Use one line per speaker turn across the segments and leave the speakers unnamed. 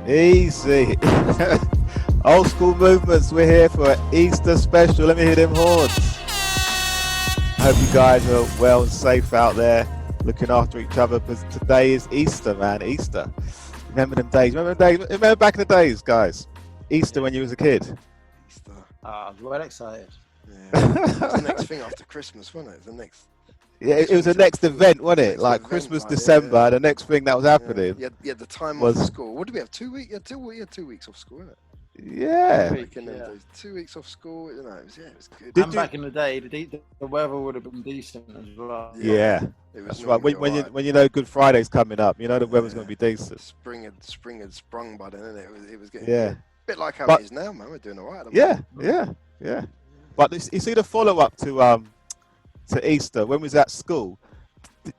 Easy. Old school movements, we're here for an Easter special. Let me hear them horns. I hope you guys are well and safe out there, looking after each other, because today is Easter, man. Easter. Remember them days? Remember back in the days, guys? Easter when you was a kid.
Easter.
I was well excited.
Yeah. It was the next thing after Christmas, wasn't it? The next.
Yeah, it was the next event, wasn't it? Like Christmas, December, the next thing that was happening.
Yeah, the time off school. What did we have? 2 weeks? Yeah, 2 weeks off school, wasn't it?
Yeah.
2 weeks off school. You know, it was good.
And back in the day, the weather would have been decent as well.
Yeah. That's right. When you know Good Friday's coming up, you know the weather's going to be decent.
Spring had sprung by then, and it was getting
a
bit like how it is now, man. We're doing all right.
Yeah. But you see the follow-up to Easter when we was at school.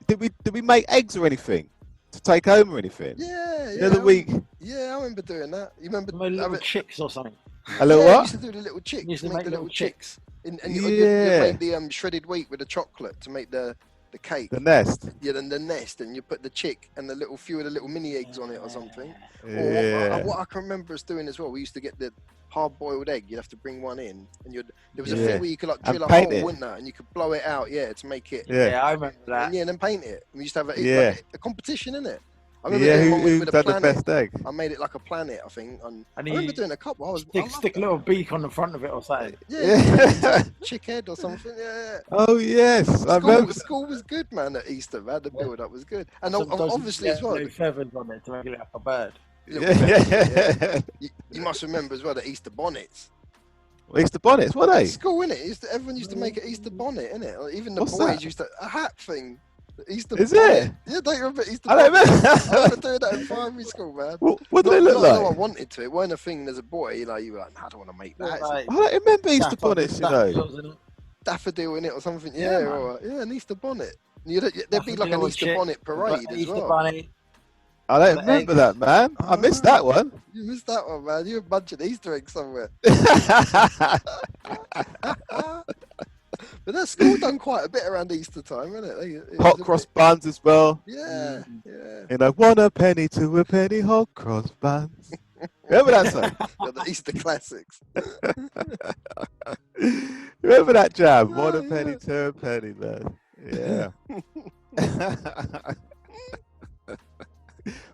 Did we make eggs or anything to take home or anything?
Yeah.
The other week.
Yeah, I remember doing that. You remember
little chicks or something?
A little what?
We used to do the little chicks.
Used to make the little chicks.
And you make the shredded wheat with the chocolate to make the cake.
The nest.
Yeah, then the nest, and you put the chick and the few of the little mini eggs on it or something.
Yeah.
Or what I can remember us doing as well, we used to get the hard-boiled egg. You'd have to bring one in, and there was a thing where you could like drill a hole, wouldn't there? And you could blow it out, to make it.
Yeah, I remember that.
And then paint it. And we used to have a competition, innit? I remember
who done the best egg?
I made it like a planet, I think. And I remember doing a couple.
Stick a little beak on the front of it or something.
Yeah. Chick head or something. Yeah.
Oh yes, I remember.
School was good, man. At Easter, man. The build-up was good, and obviously as well.
Feathers on it to make it like a bird.
Yeah. You must remember as well the Easter bonnets.
Easter bonnets, what are they?
School, innit? Everyone used to make an Easter bonnet, innit? Like, even the boys used to a hat thing. Easter
Is
bonnet.
it?
Yeah, don't you remember Easter
I don't remember.
I remember doing that in primary school, man.
What do they look like?
No, I wanted to. It weren't a thing as a boy. You were like, I don't want to make that.
I don't remember Easter bonnets, you know.
Daffodil in it or something. Yeah, right. Yeah, an Easter bonnet. There'd be like an Easter bonnet parade as well.
Bunny.
I don't remember that, man. I missed that one.
You missed that one, man. You're bunching Easter eggs somewhere. But that school done quite a bit around Easter time, isn't it?
Hot cross buns as well.
Yeah.
You know, 1 a penny, 2 a penny, hot cross buns. Remember that song?
The Easter classics.
Remember that jam? 1 a penny, 2 a penny, man. Yeah.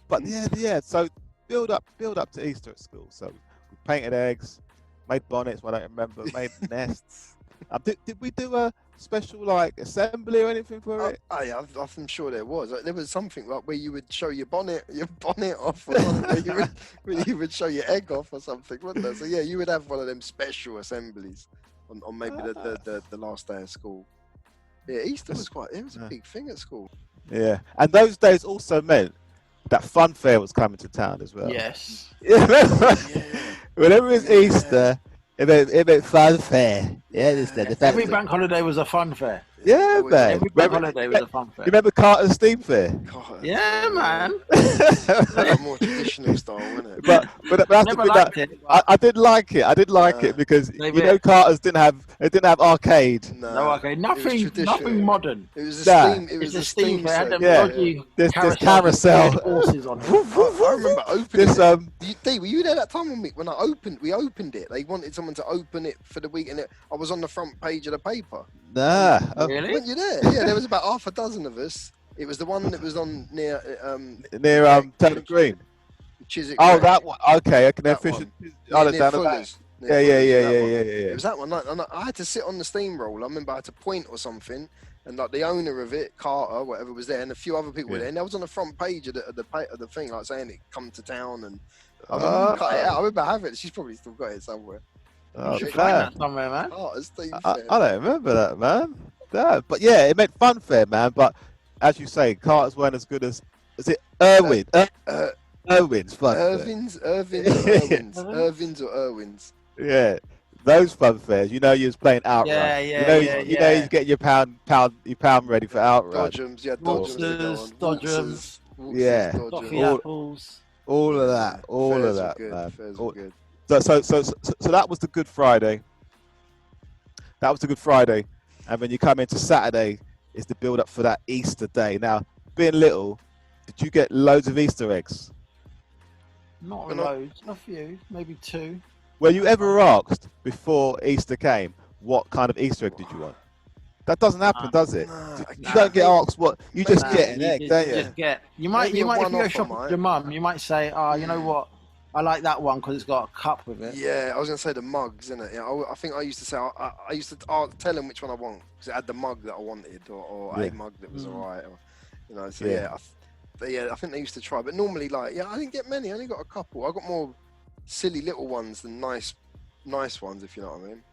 But yeah. So build up to Easter at school. So we painted eggs, made bonnets. I don't remember. Made nests. Did we do a special like assembly or anything for it?
Yeah, I'm sure there was. There was something like where you would show your bonnet off, or something. where you would show your egg off or something, wasn't there? So yeah, you would have one of them special assemblies on maybe the last day of school. Yeah, Easter was a big thing at school.
Yeah, and those days also meant that fun fair was coming to town as well.
Yes.
Yeah, remember? Whenever it was Easter. It meant fun fair. Yeah,
every bank holiday was a fun fair.
Yeah, man.
Every bank holiday was a fun fair.
You remember Carter's Steam Fair?
Yeah, man.
More traditional style, wasn't it?
But I did like it. I did like it because Carter's didn't have arcade.
No arcade. Nothing modern.
It was a steam fair.
There's carousel.
Horses on it.
I remember opening it. Were you there that time when we opened it? They wanted someone to open it for the week, and I was on the front page of the paper.
Nah.
Really?
Weren't you there? Yeah, there was about half a dozen of us. It was the one that was on near
Turnham Green.
Chiswick.
Oh, that one. Okay, I can efficient.
Near Fuller's.
Yeah.
It was that one. And I had to sit on the steamroller. I remember I had to point or something, and like the owner of it, Carter, whatever, was there, and a few other people were there. And I was on the front page of the thing, like saying it come to town, and I remember cut it out. I remember having it. She's probably still got it somewhere.
Oh, you should find that somewhere, man.
I don't remember that, man. But yeah, it meant fun fair, man. But as you say, Carter's weren't as good as it Irwin? Irwin's fun
Irvin's or Irwin's.
Yeah, those fun fairs. You know, you was playing outrun.
Yeah.
You know, you're getting your pound ready for outrun.
Dodgems,
Dodgems.
Yeah,
apples.
All of that, man.
Fairs were good.
So that was the Good Friday. And when you come into Saturday, it's the build up for that Easter day. Now, being little, did you get loads of Easter eggs?
Not loads, a few, maybe 2.
Were you ever asked before Easter came, what kind of Easter egg did you want? That doesn't happen, does it?
Nah,
You don't get asked what. You just
Nah,
get an egg, don't you?
Just get. You might,
Maybe a
if you go
one-off I
shopping with
might.
your mum, you might say, "Oh, you know what? I like that one because it's got a cup with it."
Yeah, I was gonna say the mugs, innit? Yeah, I think I used to say I used to tell them which one I want because it had the mug that I wanted, or a mug that was alright, or you know. So I think they used to try, but normally I didn't get many. I only got a couple. I got more silly little ones than nice ones, if you know what I mean.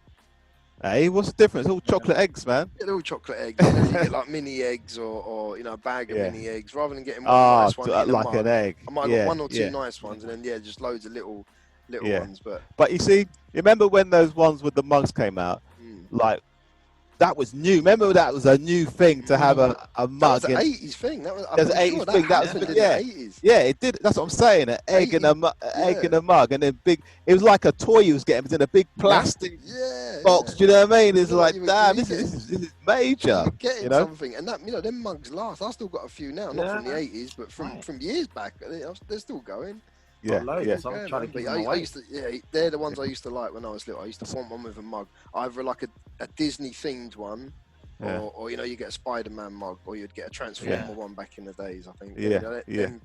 Hey, what's the difference? All chocolate eggs, man.
Yeah, they're all chocolate eggs. You get like mini eggs or a bag of mini eggs rather than getting one nice one in a
like
mug.
an egg.
I might have got 1 or 2 nice ones, and then just loads of little ones.
But you see, you remember when those ones with the mugs came out? Like, that was new. Remember that was a new thing to have a mug.
That was an 80s thing. That was
an 80s thing. That was
in the 80s.
Yeah, it did. That's what I'm saying. An egg in a mug, and then big. It was like a toy you was getting. It was in a big plastic box. Do you know what I mean? It's like, damn, this is major.
Getting something, and that them mugs last. I still got a few now, not from the 80s, but from years back. They're still going.
Yeah.
I'm trying to give them away.
They're the ones I used to like when I was little. I used to want one with a mug, either like a Disney themed one, or you get a Spider-Man mug, or you'd get a Transformer one back in the days. I think.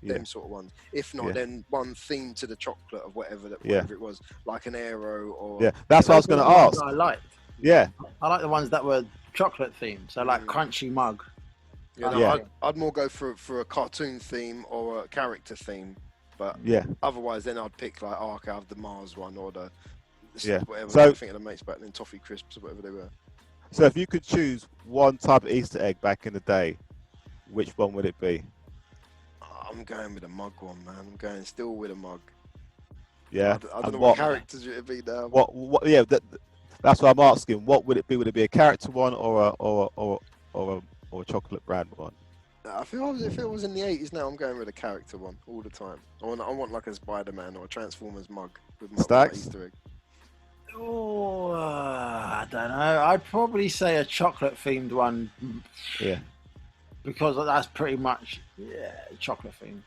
Them sort of ones. If not, then one themed to the chocolate of whatever it was, like an Aero or.
Yeah, that's what I was going to ask.
I liked.
Yeah.
I like the ones that were chocolate themed, so like crunchy mug.
I'd more go for a cartoon theme or a character theme. But otherwise, then I'd pick I'll have the Mars one or the whatever. So, I think of the mates back then, toffee crisps or whatever they were.
So if you could choose one type of Easter egg back in the day, which one would it be?
I'm going with a mug one, man. I'm going still with a mug.
Yeah.
I don't know what characters it would be now.
What? Yeah, that's what I'm asking. What would it be? Would it be a character one or a chocolate brand one?
I feel if it was in the 80s now, I'm going with a character one all the time. I want like a Spider-Man or a Transformers mug with my Easter egg.
Oh, I don't know. I'd probably say a chocolate themed one.
Yeah.
Because that's pretty much chocolate themed.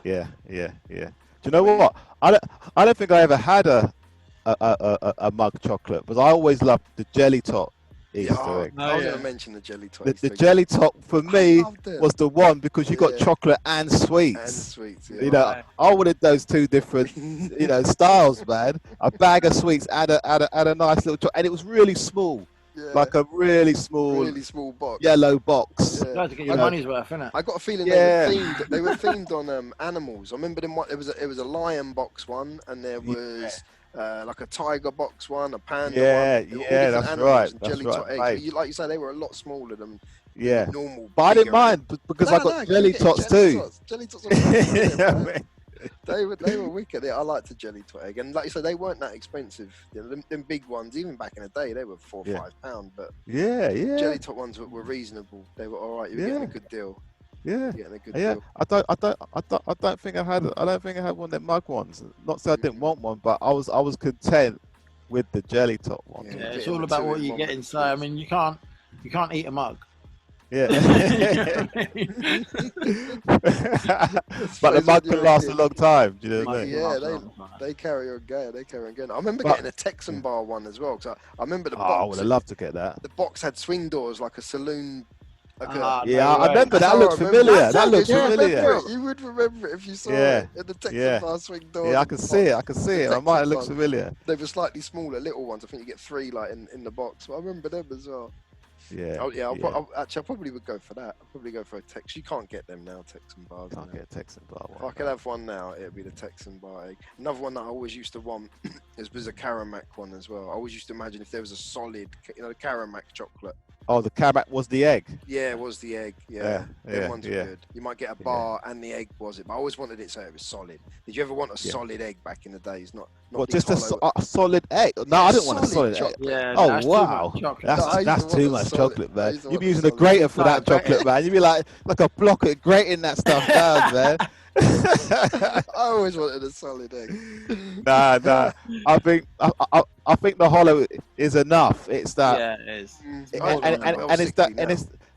Yeah. Do you know what? I don't think I ever had a mug chocolate, but I always loved the jelly tot Easter egg.
I was going to mention the jelly tot.
The jelly tot for me was the one because you got chocolate and sweets.
And sweets, yeah.
I wanted those two different, styles, man. A bag of sweets and a nice little chocolate, and it was really small, like a really small
box,
yellow box.
Yeah. To get your money's worth, innit?
I got a feeling they were themed on animals. I remember them. It was a lion box one, and there was. Like a tiger box one, a panda one.
That's right.
Jelly tot eggs. Like you say, they were a lot smaller than normal.
But I didn't mind because I got jelly tots too.
Jelly tots were they were wicked. I liked the jelly tot egg, and like you said, they weren't that expensive. Them big ones, even back in the day, they were £4 or £5. But jelly tot ones were reasonable. They were all right. You were getting a good deal.
Yeah,
deal.
I don't think I had one of them mug ones. Not so I didn't want one, but I was content with the jelly top one.
Yeah, it's all about what you get inside. I mean, you can't eat a mug.
Yeah. But the mug can last a long time. Do you know what I mean?
Yeah, they carry on going. I remember getting a Texan bar one as well. Cause I remember the box.
I would have loved to get that.
The box had swing doors like a saloon.
I remember that. Looked familiar. That looked familiar.
You would remember it if you saw it in the Texan bar swing doors.
Yeah, I can see it. I might have looked familiar.
They were slightly smaller, little ones. I think you get 3 in the box. But I remember them as well.
Yeah.
I probably would go for that. I'd probably go for a Texan. You can't get them now, Texan bars.
Can't get a Texan bar one.
If I could have one now, it'd be the Texan bar egg. Another one that I always used to want was a Karamak one as well. I always used to imagine if there was a solid, the Karamak chocolate.
Oh, the Karamak was the egg.
Yeah, it was the egg. Yeah, them ones were good. You might get a bar and the egg was it, but I always wanted it so it was solid. Did you ever want a solid egg back in the days? Not
just a solid egg? No, I didn't want a solid egg.
Yeah,
oh wow, that's too much chocolate, man. You'd be using a grater for that chocolate, man. You'd be like a block of grating that stuff down, man.
I always wanted a solid egg.
Nah. I think the hollow is enough. It's that.
Yeah, it is.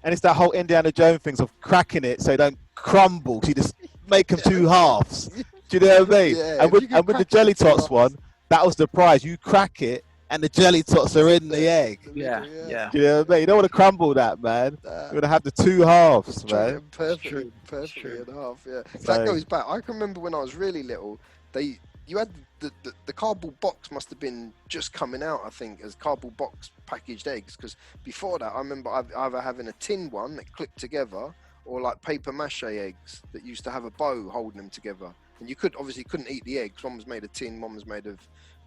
And it's that whole Indiana Jones things of cracking it so they don't crumble. So you just make them two halves. Do you know what I mean?
Yeah,
and with the jelly tots one, that was the prize. You crack it and the jelly tots are in the egg.
Yeah.
Do you know what I mean? You don't want to crumble that, man. You want to have the two halves, man.
Perfectly in half. Yeah. That goes back. I can remember when I was really little. You had the cardboard box must have been just coming out, I think, as cardboard box packaged eggs. Because before that, I remember either having a tin one that clipped together, or like paper mache eggs that used to have a bow holding them together. And you couldn't eat the eggs. One was made of tin, one was made of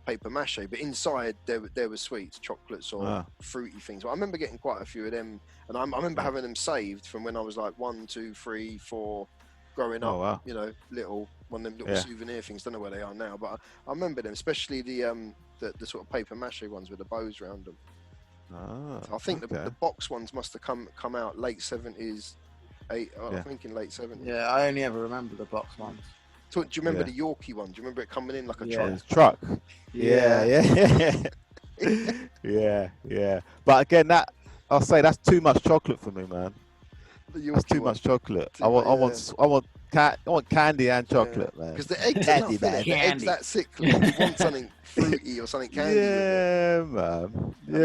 paper mache, but inside there were sweets, chocolates, or fruity things. But I remember getting quite a few of them, and I remember having them saved from when I was like 1, 2, 3, 4, growing up.
Wow.
You know, one of them little souvenir things. Don't know where they are now, but I remember them, especially the sort of paper mache ones with the bows around them. So I think the box ones must have come out late 70s. I think in late 70s.
Yeah, I only ever remember the box ones.
So, do you remember the Yorkie one? Do you remember it coming in like a
truck? Yeah. But again, I'll say that's too much chocolate for me, man. That's too much chocolate. I want candy and chocolate, man.
Because the eggs are nothing. The eggs that sickly. You want something fruity or something candy.
Yeah, man.
I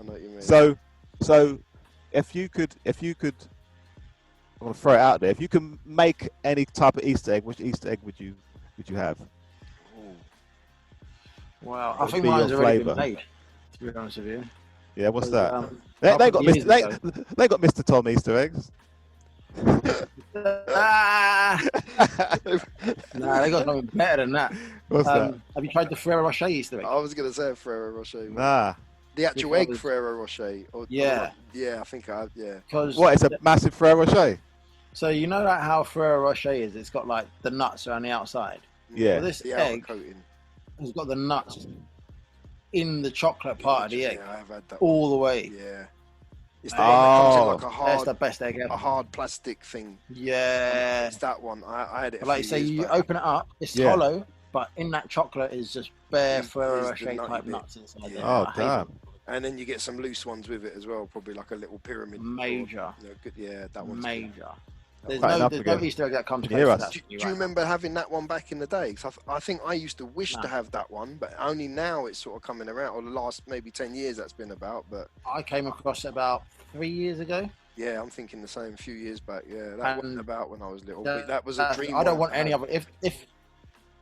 know what you mean.
So, if you could. I'm gonna throw it out there. If you can make any type of Easter egg, which Easter egg would you have?
Well, I think mine's already been made, to be honest with you.
Yeah, what's that? They got Mr. Tom Easter eggs.
No, they got something better than that.
What's that?
Have you tried the Ferrero Rocher Easter egg?
I was gonna say Ferrero Rocher.
Nah.
The actual egg Ferrero Rocher.
Yeah,
I think I have. Yeah.
What? It's a massive Ferrero Rocher.
So you know like how Ferrero Rocher is? It's got like the nuts around the outside.
Yeah.
Well, this egg has got the nuts in the chocolate part of the egg.
Yeah, I've had that
all the way.
Yeah. It's the one that comes in like a hard.
That's the best egg ever.
A hard plastic thing.
Yeah.
It's that one. I had it.
Like say, you open it up, it's hollow, but in that chocolate is just bare Ferrero Rocher type nuts inside there.
Oh damn.
And then you get some loose ones with it as well, probably like a little pyramid.
Major.
That one's
major.
Good.
There's no Easter egg that comes close to that.
Do you remember having that one back in the day? Because I think I used to wish to have that one, but only now it's sort of coming around, or the last maybe 10 years that's been about. But
I came across it about 3 years ago.
Yeah, I'm thinking the same. A few years back. Yeah, that wasn't about when I was little. But that was a dream.
I don't want any other.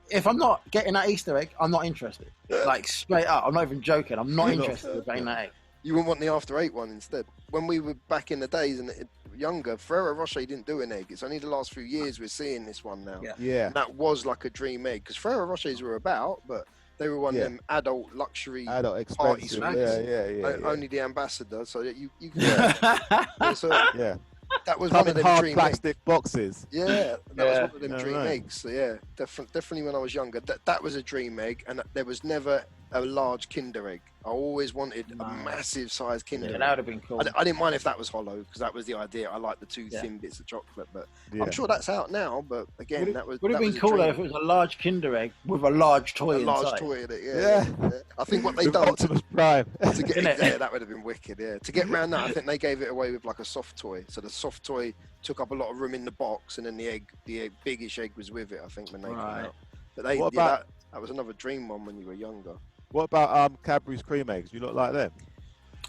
If I'm not getting that Easter egg, I'm not interested. Like straight up, I'm not even joking. I'm not interested in getting that egg.
You wouldn't want the After 8 one instead. When we were back in the days and younger, Ferrero Rocher didn't do an egg. It's only the last few years we're seeing this one now.
Yeah.
And that was like a dream egg because Ferrero Rochers were about, but they were one of them adult luxury party snacks.
Yeah.
Only the ambassador, so you
yeah.
That was one of them
hard
dream
plastic
eggs.
boxes.
Yeah, that was one of them dream eggs. So yeah, definitely when I was younger, that was a dream egg, and there was never a large Kinder egg. I always wanted a massive size Kinder egg.
That would have been cool.
I didn't mind if that was hollow because that was the idea. I like the two thin bits of chocolate, but I'm sure that's out now. But again,
would have been cool though if it was a large Kinder egg with a large toy inside.
Large toy in it, yeah. I think what they done
Optimus Prime
to get that would have been wicked. Yeah, to get around that, I think they gave it away with like a soft toy. So the soft toy took up a lot of room in the box, and then the biggish egg was with it. I think when they came out. But that was another dream one when you were younger.
What about Cadbury's cream eggs? You look like them?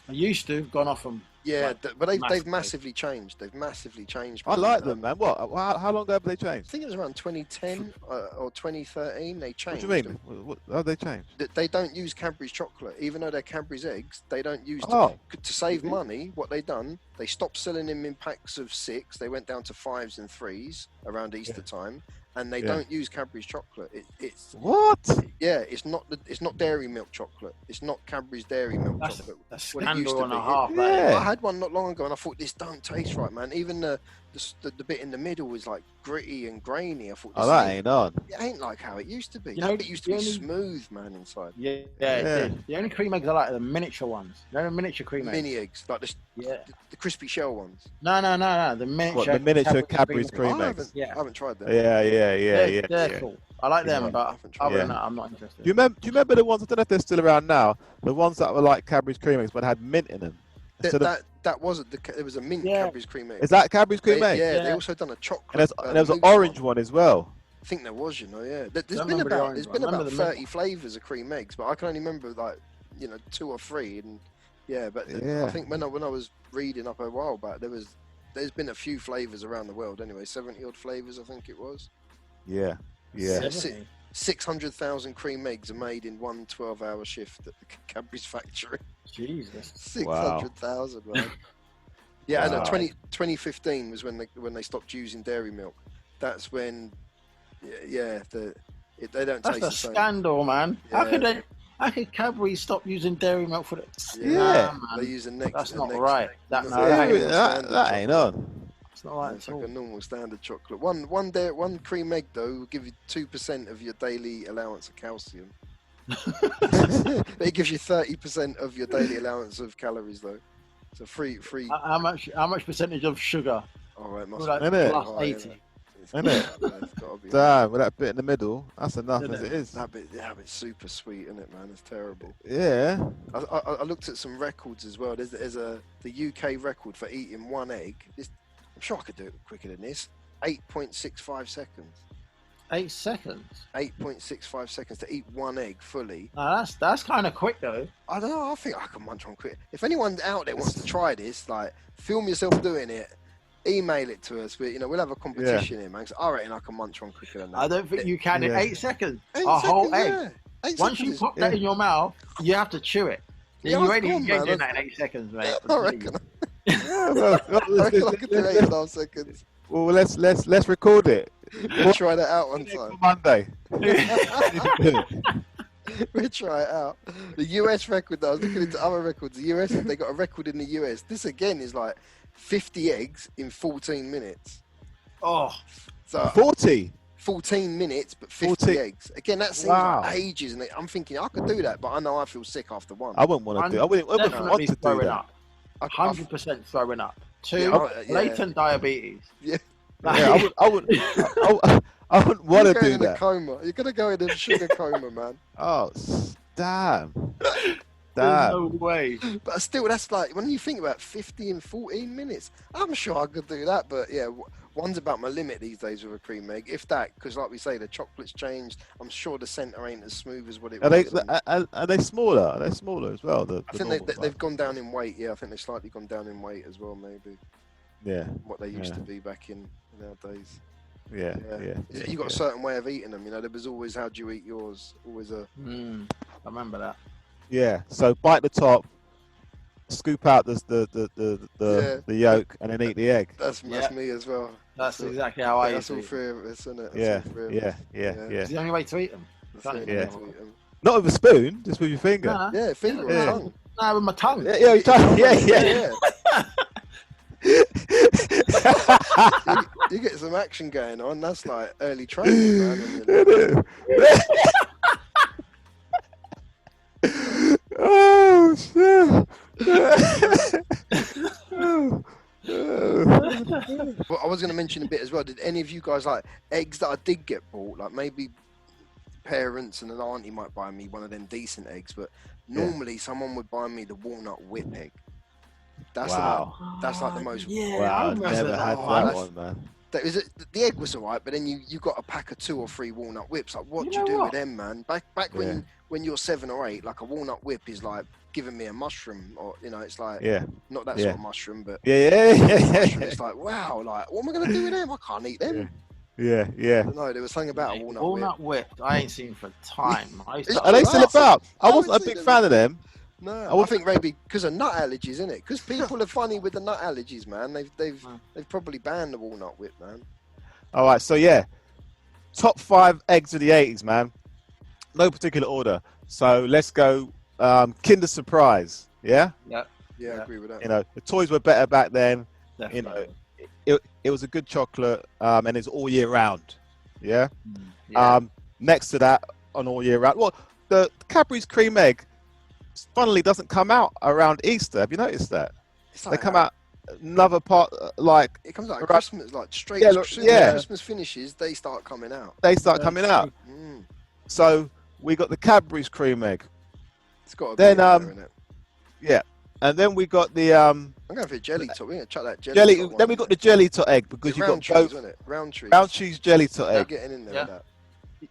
I used to gone off them.
Yeah, but they've massively changed. They've massively changed.
I like them, man. What? How long ago have they changed?
I think it was around 2010 or 2013. They changed.
What do you mean? How they changed?
They don't use Cadbury's chocolate, even though they're Cadbury's eggs. They don't use to save money. What they done? They stopped selling them in packs of 6. They went down to 5s and 3s around Easter time. And they don't use Cadbury's chocolate. It's
what?
Yeah, it's not dairy milk chocolate. It's not Cadbury's dairy milk chocolate.
That's a scandal and a half.
I had one not long ago, and I thought this don't taste right, man. Even the bit in the middle was like gritty and grainy. I thought
that ain't on.
It ain't like how it used to be.
You know,
it used to be smooth, man, inside.
Yeah. The only cream eggs I like are the miniature ones. You know, the miniature cream eggs.
Mini eggs, like the crispy shell ones.
No. The miniature.
The miniature Cadbury's cream eggs.
I haven't tried that.
Yeah.
They're cool. I like them, but other than that, I'm not interested.
Do you remember the ones? I don't know if they're still around now. The ones that were like Cadbury's cream eggs, but had mint in them. So
That wasn't there was a mint
Yeah.
Cadbury's cream egg.
is that Cadbury's cream egg?
Yeah, they
Yeah.
also done a chocolate.
And there was an
mousse
orange one as well.
I think there was, you know, yeah. There's
Don't
been
remember the
about
orange
there's
one.
been
Remember
about
the mint
30 flavors of cream eggs, but I can only remember like 2 or 3. And yeah, but
Yeah.
I think when I was reading up a while back, there's been a few flavors around the world anyway, 70 odd flavors I think it was.
Yeah, yeah.
70.
600,000 cream eggs are made in one 12-hour shift at the Cadbury's factory.
Jesus.
600,000, man. Yeah,
Wow.
and 2015 was when they stopped using dairy milk. That's when, they don't
That's
taste
a
the same.
scandal, man.
Yeah.
How could Cadbury stop using dairy milk for the?
Yeah.
man.
They use a next.
That's
a
not
next-
right.
That's
No,
not
that
right.
ain't-
that ain't on.
It's not right
It's
at
like
all.
a normal standard chocolate. One cream egg though will give you 2% of your daily allowance of calcium. But it gives you 30% of your daily allowance of calories though. So free.
How much percentage of sugar?
All right, must
Like
be
Innit?
plus
high,
80.
It's
Innit?
it's gotta be high.
Damn, with that bit in the middle, that's enough
Isn't
as
it?
it is.
That bit's super sweet, isn't it, man? It's terrible.
Yeah.
I looked at some records as well. There's the UK record for eating one egg. I'm sure I could do it quicker than this. 8.65 seconds.
8 seconds.
8.65 seconds to eat one egg fully.
No, that's kind of quick though.
I don't know. I think I can munch on quick. If anyone out there wants to try this, like, film yourself doing it, email it to us. We'll have a competition here, man. 'Cause I reckon I can munch on quicker than that.
I don't think you can in
Yeah.
8 seconds.
8
A whole
seconds,
egg.
yeah. 8
Once you
seconds.
pop that in your mouth, you have to chew it.
Yeah,
You
that's
ain't
gone,
getting
man.
that in 8 seconds, mate.
I reckon.
Yeah, well,
I reckon I could do 8.5 seconds.
well, let's record it.
We'll try that out one
For
time.
Monday.
We'll try it out. The US record, though, I was looking into other records. The US, they got a record in the US. This again is like 50 eggs in 14 minutes.
Oh,
So
40.
14 minutes, but 50
40.
eggs. Again, that seems
Wow.
like ages, and I'm thinking I could do that, but I know I feel sick after one.
I wouldn't want to do. I wouldn't want
definitely
to do
throwing
that.
up.
I-
100% throwing up. 2,
Yeah,
latent diabetes.
Yeah.
Yeah, I wouldn't want
You're
to
going
do
in a
that.
coma. You're gonna go in a sugar coma, man.
Oh, damn.
There's
Damn.
no way.
But still, that's like when you think about 50 and 14 minutes. I'm sure I could do that, but yeah, one's about my limit these days with a cream egg, if that, because like we say, the chocolate's changed. I'm sure the centre ain't as smooth as what it
Are they
was. and
are they smaller? Are they smaller as well? The
I think
normal
they've
ones?
gone down in weight. Yeah, I think they've slightly gone down in weight as well, maybe
Yeah,
what they used
Yeah.
to be back in our days.
yeah,
Yeah.
yeah.
You got
yeah.
a certain way of eating them. There was always how do you eat yours? Always a
I remember that.
Yeah. So bite the top, scoop out the yolk, and then eat the egg.
that's
Yeah.
me as well.
That's
So-
exactly how I
That's
used to
all
eat.
3 of us, isn't it? That's
Yeah,
all 3 of
yeah,
us.
yeah,
Yeah.
yeah.
It's the only way to eat them.
That's
Can't
the
eat
only way
Yeah.
to eat 'em.
Not with a spoon, just with your finger.
Nah,
Yeah, finger or
Yeah.
tongue.
nah, with my tongue.
Yeah, yeah, you try- yeah, yeah.
You get some action going on. That's like early training, man.
Oh shit!
Well, I was going to mention a bit as well. Did any of you guys like eggs that I did get bought? Like maybe parents and an auntie might buy me one of them decent eggs, but normally someone would buy me the walnut whip egg. That's
Wow.
that's like the most.
Yeah,
Wow,
I
I've
remember
never
that
had
one.
that
That's-
one, man.
The egg was alright, but then you got a pack of 2 or 3 walnut whips. Like, what
You
do you
know
do
what?
with them, man? Back
Yeah.
when you're 7 or 8, like a walnut whip is like giving me a mushroom, or it's like
Yeah,
not that
Yeah.
sort of mushroom, but
yeah, yeah,
mushroom.
yeah,
It's like, wow, like what am I gonna do with them? I can't eat them.
yeah, yeah.
I don't know. There was something about a walnut whip.
Walnut whip. I ain't seen for time. I used to
Are they still about? I
I
wasn't a
haven't
big
seen
fan of them.
No,
I
I
was-
think maybe because of nut allergies, isn't it? Because people are funny with the nut allergies, man. They've probably banned the walnut whip, man.
All right, so yeah, top 5 eggs of the 80s, man. No particular order. So let's go. Kinder Surprise. Yeah,
Yeah,
Yeah.
I agree with that.
you know the toys were better back then.
Definitely.
It was a good chocolate, and it's all year round. Yeah.
Yeah.
Next to that, on all year round. Well, the Cadbury's cream egg, funnily, doesn't come out around Easter. Have you noticed that?
It's
They
like
come out another part, like
It comes out at
Right.
Christmas, like straight.
Yeah,
as
look,
soon
yeah.
as Christmas finishes, they start coming out.
they start
Yeah,
coming
true.
out.
Mm.
So we got the Cadbury's cream egg.
It's got to
Then,
be up there, innit?
Yeah. And then we got the
I'm going for jelly tot. We're going to chuck that jelly.
jelly.
tot one
Then we
in
got
there.
the jelly tot egg because
The
you
round
got
trees,
both
wasn't it? Round trees.
round cheese jelly tot
They're
egg.
getting in there
Yeah.
with that.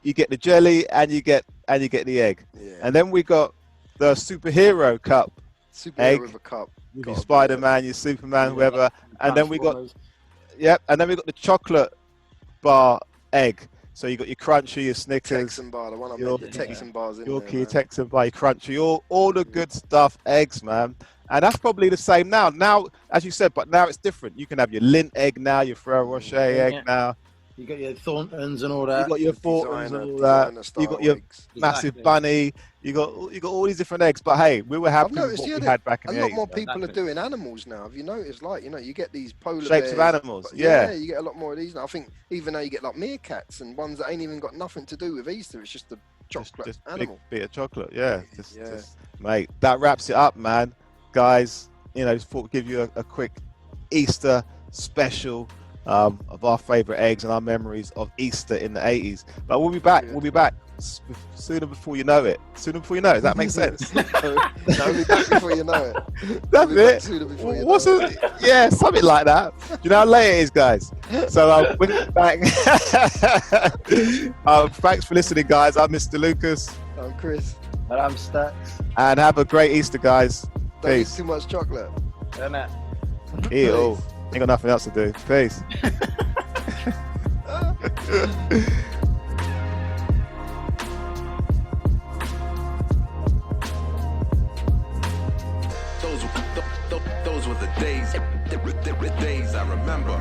You get the jelly and you get the egg.
Yeah.
And then we got the superhero cup
Superhero
egg.
with a cup.
with
Gotta
your
be
Spider-Man, your Superman, whoever. And then we got
Transformers.
and then we got the chocolate bar egg. So you got your crunchy, your Snickers,
Texan bar, the one I
Your-
made the Texan bars in
your
there.
key
Man.
Texan bar, your crunchy, all the good stuff, eggs, man. And that's probably the same now. Now, as you said, but now it's different. You can have your Lindt egg now, your Ferrero Rocher egg
Yeah.
now.
You got your Thorntons and all
You
that.
got your Thorntons and all that.
Designer
You
style
got your
eggs.
massive
Exactly.
bunny. You got all these different eggs. But hey, we were happy with
noticed,
what
yeah,
we
that
had back in
A
the
lot
80s.
more
man.
people are
Exactly.
doing animals now. Have you noticed? Like, you get these polar
Shapes of
bears,
animals,
but
yeah.
you get a lot more of these now. I think even now you get like meerkats and ones that ain't even got nothing to do with Easter. It's just a chocolate
Just big
animal.
bit of chocolate, yeah.
Yeah.
Just, mate, that wraps it up, man. Guys, just thought we'd give you a quick Easter special of our favorite eggs and our memories of Easter in the 80s. But we'll be back.
Good.
We'll be back sooner before you know it. Sooner before you know it. Does that make sense?
No, be back before you know it.
That's
We'll be back
it.
sooner before you
What's
know
it? Yeah, something like that. Do you know how late it is, guys? So we're back. Thanks for listening, guys. I'm Mr. Lucas,
I'm Chris.
But I'm stuck.
and have a great Easter, guys.
Don't eat
Peace.
too much chocolate.
Isn't it?
Eat it all. Ain't got nothing else to do. Peace.
Those were the days I remember.